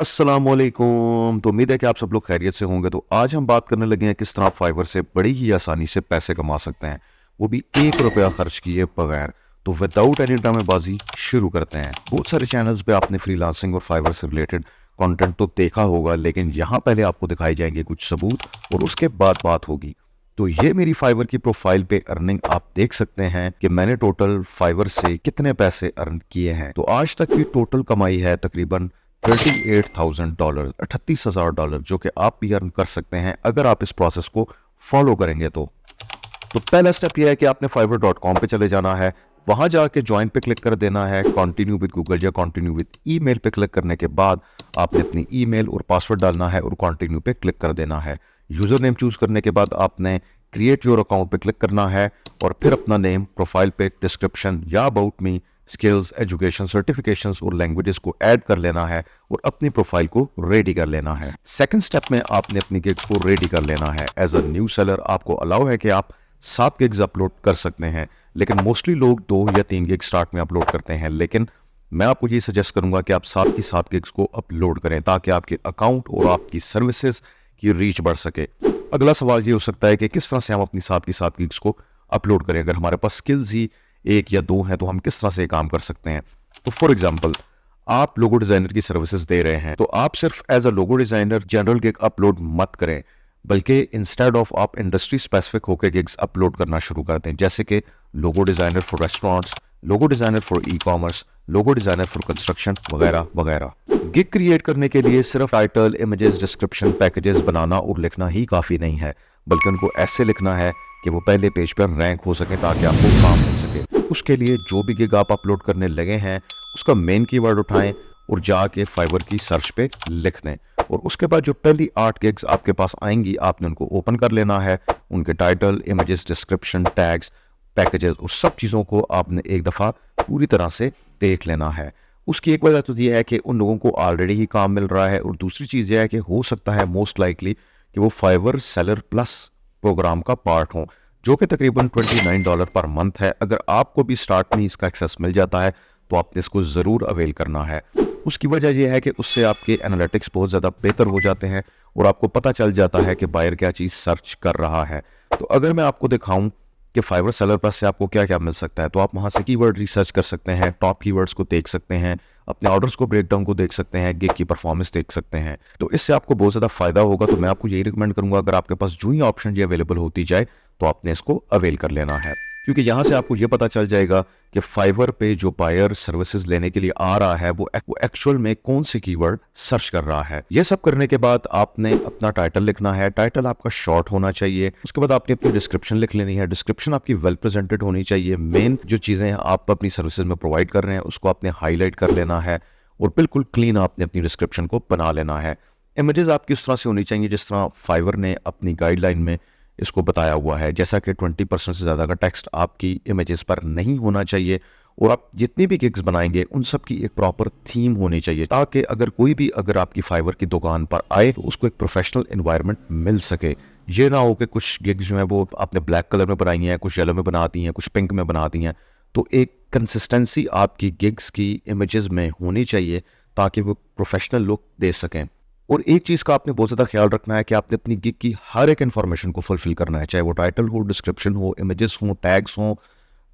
अस्सलामुअलैकुम। तो उम्मीद है कि आप सब लोग खैरियत से होंगे। तो आज हम बात करने लगे हैं किस तरह आप फाइवर से बड़ी ही आसानी से पैसे कमा सकते हैं, वो भी 1 रुपया खर्च किए बगैर। तो विदाउट एनी ड्रामेबाजी शुरू करते हैं। बहुत सारे चैनल्स पे आपने फ्रीलांसिंग और फाइवर से रिलेटेड कंटेंट तो देखा होगा, लेकिन यहाँ पहले आपको दिखाई जाएंगे कुछ सबूत और उसके बाद बात होगी। तो ये मेरी फाइवर की प्रोफाइल पे अर्निंग आप देख सकते हैं कि मैंने टोटल फाइवर से कितने पैसे अर्न किए हैं। तो आज तक की टोटल कमाई है तकरीबन $38,000, $38,000, जो कि आप भी अर्न कर सकते हैं अगर आप इस प्रोसेस को फॉलो करेंगे। तो पहला स्टेप यह है कि आपने fiverr.com पे चले जाना है। वहां जाके ज्वाइन पे क्लिक कर देना है। कंटिन्यू विद गूगल या कंटिन्यू विद ईमेल पे क्लिक करने के बाद आपने अपनी ईमेल और पासवर्ड डालना है और कंटिन्यू पे क्लिक कर देना है। यूजर नेम चूज करने के बाद आपने क्रिएट योर अकाउंट पे क्लिक करना है और फिर अपना नेम, प्रोफाइल पे डिस्क्रिप्शन या about me, skills, education, certifications और लैंग्वेजेस को ऐड कर लेना है और अपनी प्रोफाइल को रेडी कर लेना है। सेकंड स्टेप में आपने अपनी गिग्स को रेडी कर लेना है। एज अ न्यू सेलर आपको अलाउ है कि आप 7 गिग्स अपलोड कर सकते हैं, लेकिन मोस्टली लोग 2 या 3 गिग स्टार्ट में अपलोड करते हैं। लेकिन मैं आपको ये सजेस्ट करूंगा कि आप 7 गिग्स को अपलोड करें ताकि आपके अकाउंट और आपकी सर्विसेज की रीच बढ़ सके। अगला सवाल ये हो सकता है कि किस तरह से हम अपनी 7 गिग्स को अपलोड करें। अगर हमारे पास स्किल्स ही 1 या 2 हैं तो हम किस तरह से काम कर सकते हैं। तो फॉर एग्जाम्पल, आप लोगो डिजाइनर की सर्विसेज दे रहे हैं, तो आप सिर्फ as a logo designer general gig upload मत करें, बल्कि इंस्टेड ऑफ आप इंडस्ट्री स्पेसिफिक होकर गिग्स अपलोड करना शुरू कर दें, जैसे कि logo designer for restaurants, logo designer for e commerce, logo designer for construction वगैरह वगैरह। गिग क्रिएट करने के लिए सिर्फ टाइटल, इमेजेस, डिस्क्रिप्शन, पैकेजेस बनाना और लिखना ही काफ़ी नहीं है, बल्कि उनको ऐसे लिखना है कि वो पहले पेज पर रैंक हो सके ताकि आपको काम मिल सके। उसके लिए जो भी गिग आप अपलोड करने लगे हैं उसका मेन कीवर्ड उठाएं और जाके फाइवर की सर्च पे लिख दें। और उसके बाद जो पहली 8 गिग्स आपके पास आएंगी आपने उनको ओपन कर लेना है। उनके title, images, description, tags, packages और सब चीज़ों को आपने एक दफ़ा पूरी तरह से देख लेना है। उसकी एक वजह तो यह है कि उन लोगों को ऑलरेडी ही काम मिल रहा है, और दूसरी चीज़ यह है कि हो सकता है मोस्ट लाइकली कि वो फाइवर सेलर प्लस प्रोग्राम का पार्ट हो, जो कि तकरीबन $29 पर मंथ है। अगर आपको भी स्टार्ट में इसका एक्सेस मिल जाता है तो आपने इसको ज़रूर अवेल करना है। उसकी वजह यह है कि उससे आपके एनालिटिक्स बहुत ज़्यादा बेहतर हो जाते हैं और आपको पता चल जाता है कि बायर क्या चीज़ सर्च कर रहा है। तो अगर मैं आपको दिखाऊं कि फाइवर सेलर प्लस से आपको क्या क्या मिल सकता है, तो आप वहाँ से कीवर्ड रिसर्च कर सकते हैं, टॉप कीवर्ड्स को देख सकते हैं, अपने ऑर्डर्स को, ब्रेकडाउन को देख सकते हैं, गिग की परफॉर्मेंस देख सकते हैं। तो इससे आपको बहुत ज़्यादा फायदा होगा। तो मैं आपको यही रिकमेंड करूंगा, अगर आपके पास जो ही ऑप्शन ये अवेलेबल होती जाए तो आपने इसको अवेल कर लेना है, क्योंकि यहाँ से आपको ये पता चल जाएगा कि फाइवर पे जो बायर सर्विसेज लेने के लिए आ रहा है वो एक्चुअल में कौन से कीवर्ड सर्च कर रहा है। ये सब करने के बाद आपने अपना टाइटल लिखना है। टाइटल आपका शॉर्ट होना चाहिए। उसके बाद आपने अपनी डिस्क्रिप्शन लिख लेनी है। डिस्क्रिप्शन आपकी वेल प्रेजेंटेड होनी चाहिए। मेन जो चीज़ें आप अपनी सर्विसेज में प्रोवाइड कर रहे हैं उसको आपने हाईलाइट कर लेना है और बिल्कुल क्लीन आपने अपनी डिस्क्रिप्शन को बना लेना है। इमेजेस आपकी इस तरह से होनी चाहिए जिस तरह फाइवर ने अपनी गाइडलाइन में इसको बताया हुआ है, जैसा कि 20% से ज़्यादा का टेक्स्ट आपकी इमेजेस पर नहीं होना चाहिए। और आप जितनी भी गिग्स बनाएंगे उन सब की एक प्रॉपर थीम होनी चाहिए, ताकि अगर आपकी फाइवर की दुकान पर आए तो उसको एक प्रोफेशनल एनवायरनमेंट मिल सके। ये ना हो कि कुछ गिग्स जो है वो आपने ब्लैक कलर में बनाई हैं, कुछ येलो में बना दी हैं, कुछ पिंक में बना दी हैं। तो एक कंसिस्टेंसी आपकी गिग्स की इमेजेस में होनी चाहिए ताकि वो प्रोफेशनल लुक दे सकें। और एक चीज़ का आपने बहुत ज़्यादा ख्याल रखना है कि आपने अपनी गिग की हर एक इन्फॉर्मेशन को फुलफिल करना है, चाहे वो टाइटल हो, डिस्क्रिप्शन हो, इमेजेस हो, टैग्स हो,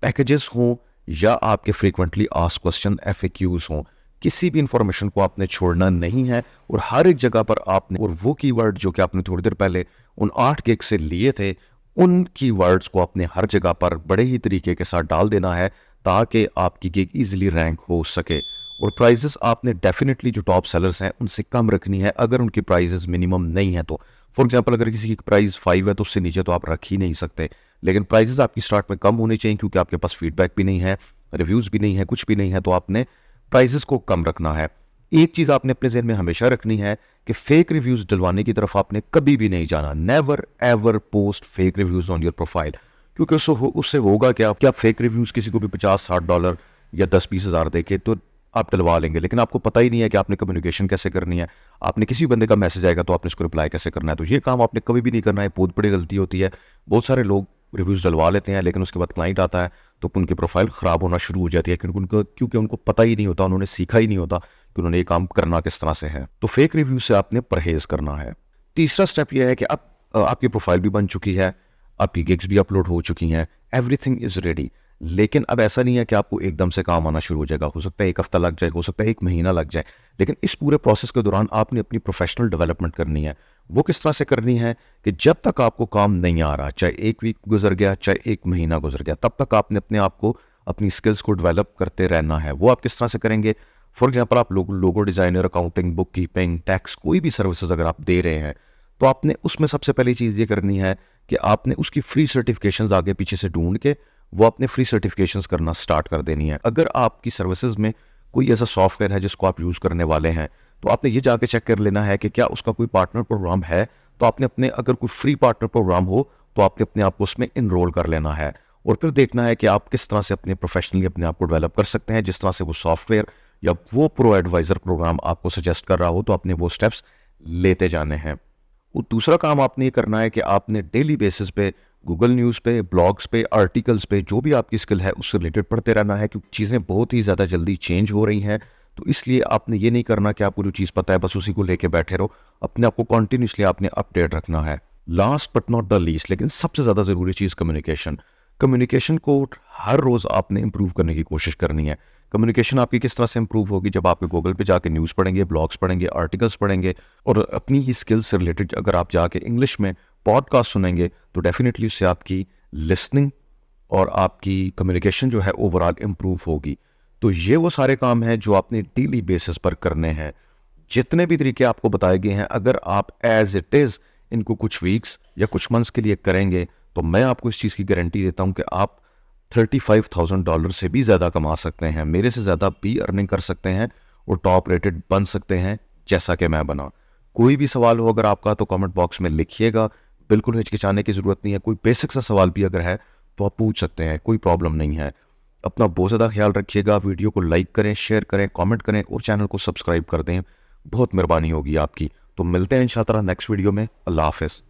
पैकेजेस हो, या आपके फ्रीक्वेंटली आस्क्ड क्वेश्चन FAQs हो। किसी भी इंफॉर्मेशन को आपने छोड़ना नहीं है और हर एक जगह पर आपने, और वो कीवर्ड जो कि आपने थोड़ी देर पहले उन 8 गिग से लिए थे, उन कीवर्ड्स को आपने हर जगह पर बड़े ही तरीके के साथ डाल देना है ताकि आपकी गिग इजीली रैंक हो सके। और प्राइजेस आपने डेफिनेटली जो टॉप सेलर्स हैं उनसे कम रखनी है अगर उनकी प्राइजेस मिनिमम नहीं है तो। फॉर एग्जांपल, अगर किसी की प्राइस 5 है तो उससे नीचे तो आप रख ही नहीं सकते, लेकिन प्राइजेस आपकी स्टार्ट में कम होनी चाहिए क्योंकि आपके पास फीडबैक भी नहीं है, रिव्यूज़ भी नहीं है, कुछ भी नहीं है, तो आपने प्राइजेस को कम रखना है। एक चीज़ आपने अपने जहन में हमेशा रखनी है कि फेक रिव्यूज़ डलवाने की तरफ आपने कभी भी नहीं जाना। Never ever post fake reviews on your profile, क्योंकि उससे होगा कि आप फेक रिव्यूज़ किसी को भी $50-60 या 10-20 हज़ार देके तो आप डलवा लेंगे, लेकिन आपको पता ही नहीं है कि आपने कम्युनिकेशन कैसे करनी है। आपने किसी बंदे का मैसेज आएगा तो आपने उसको रिप्लाई कैसे करना है। तो ये काम आपने कभी भी नहीं करना है, बहुत बड़ी गलती होती है। बहुत सारे लोग रिव्यूज़ डलवा लेते हैं लेकिन उसके बाद क्लाइंट आता है तो उनकी प्रोफाइल ख़राब होना शुरू हो जाती है, क्योंकि उनको पता ही नहीं होता, उन्होंने सीखा ही नहीं होता कि उन्होंने ये काम करना किस तरह से है। तो फेक रिव्यू से आपने परहेज करना है। तीसरा स्टेप यह है कि अब आपकी प्रोफाइल भी बन चुकी है, आपकी गिग्स भी अपलोड हो चुकी हैं, एवरीथिंग इज रेडी। लेकिन अब ऐसा नहीं है कि आपको एकदम से काम आना शुरू हो जाएगा। हो सकता है 1 हफ्ता लग जाए, हो सकता है 1 महीना लग जाए। लेकिन इस पूरे प्रोसेस के दौरान आपने अपनी प्रोफेशनल डेवलपमेंट करनी है। वो किस तरह से करनी है कि जब तक आपको काम नहीं आ रहा, चाहे 1 वीक गुजर गया, चाहे 1 महीना गुजर गया, तब तक आपने अपने आप को, अपनी स्किल्स को डेवलप करते रहना है। वो आप किस तरह से करेंगे? फॉर एग्जाम्पल, आप logo designer, accounting, book keeping, tax, कोई भी सर्विसेज अगर आप दे रहे हैं, तो आपने उसमें सबसे पहली चीज़ ये करनी है कि आपने उसकी फ्री सर्टिफिकेशंस आगे पीछे से ढूंढ के वो आपने फ्री सर्टिफिकेशंस करना स्टार्ट कर देनी है। अगर आपकी सर्विसेज में कोई ऐसा सॉफ्टवेयर है जिसको आप यूज़ करने वाले हैं, तो आपने ये जाके चेक कर लेना है कि क्या उसका कोई पार्टनर प्रोग्राम है। तो आपने अपने, अगर कोई फ्री पार्टनर प्रोग्राम हो तो आपने अपने आप को उसमें इनरोल कर लेना है और फिर देखना है कि आप किस तरह से अपने प्रोफेशनली अपने आप को डेवलप कर सकते हैं। जिस तरह से वो सॉफ्टवेयर या वो प्रो एडवाइजर प्रोग्राम आपको सजेस्ट कर रहा हो, तो आपने वो स्टेप्स लेते जाने हैं। वो दूसरा काम आपने ये करना है कि आपने डेली बेसिस पे गूगल न्यूज़ पे, ब्लॉग्स पे, आर्टिकल्स पे, जो भी आपकी स्किल है उससे रिलेटेड पढ़ते रहना है, क्योंकि चीज़ें बहुत ही ज़्यादा जल्दी चेंज हो रही हैं। तो इसलिए आपने ये नहीं करना कि आपको जो चीज़ पता है बस उसी को लेके बैठे रहो। अपने आप को कॉन्टिन्यूसली आपने अपडेट रखना है। Last but not the least, लेकिन सबसे ज़्यादा ज़रूरी चीज़ कम्युनिकेशन। कम्युनिकेशन को हर रोज़ आपने इंप्रूव करने की कोशिश करनी है। कम्युनिकेशन आपकी किस तरह से इंप्रूव होगी? जब आप गूगल पे जाके न्यूज़ पढ़ेंगे, ब्लॉग्स पढ़ेंगे, आर्टिकल्स पढ़ेंगे और अपनी ही स्किल्स से रिलेटेड अगर आप जाके इंग्लिश में पॉडकास्ट सुनेंगे, तो डेफिनेटली उससे आपकी लिसनिंग और आपकी कम्युनिकेशन जो है ओवरऑल इंप्रूव होगी। तो ये वो सारे काम हैं जो आपने डेली बेसिस पर करने हैं। जितने भी तरीके आपको बताए गए हैं, अगर आप एज इट इज़ इनको कुछ वीक्स या कुछ मंथ्स के लिए करेंगे, तो मैं आपको इस चीज़ की गारंटी देता हूँ कि आप $35,000 से भी ज़्यादा कमा सकते हैं, मेरे से ज़्यादा भी अर्निंग कर सकते हैं और टॉप रेटेड बन सकते हैं, जैसा कि मैं बना। कोई भी सवाल हो अगर आपका, तो कमेंट बॉक्स में लिखिएगा। बिल्कुल हिचकिचाने की ज़रूरत नहीं है। कोई बेसिक सा सवाल भी अगर है तो आप पूछ सकते हैं, कोई प्रॉब्लम नहीं है। अपना बहुत ज़्यादा ख्याल रखिएगा। वीडियो को लाइक करें, शेयर करें, कमेंट करें और चैनल को सब्सक्राइब कर दें। बहुत मेहरबानी होगी आपकी। तो मिलते हैं इंशाअल्लाह नेक्स्ट वीडियो में। अल्लाह हाफ़िज़।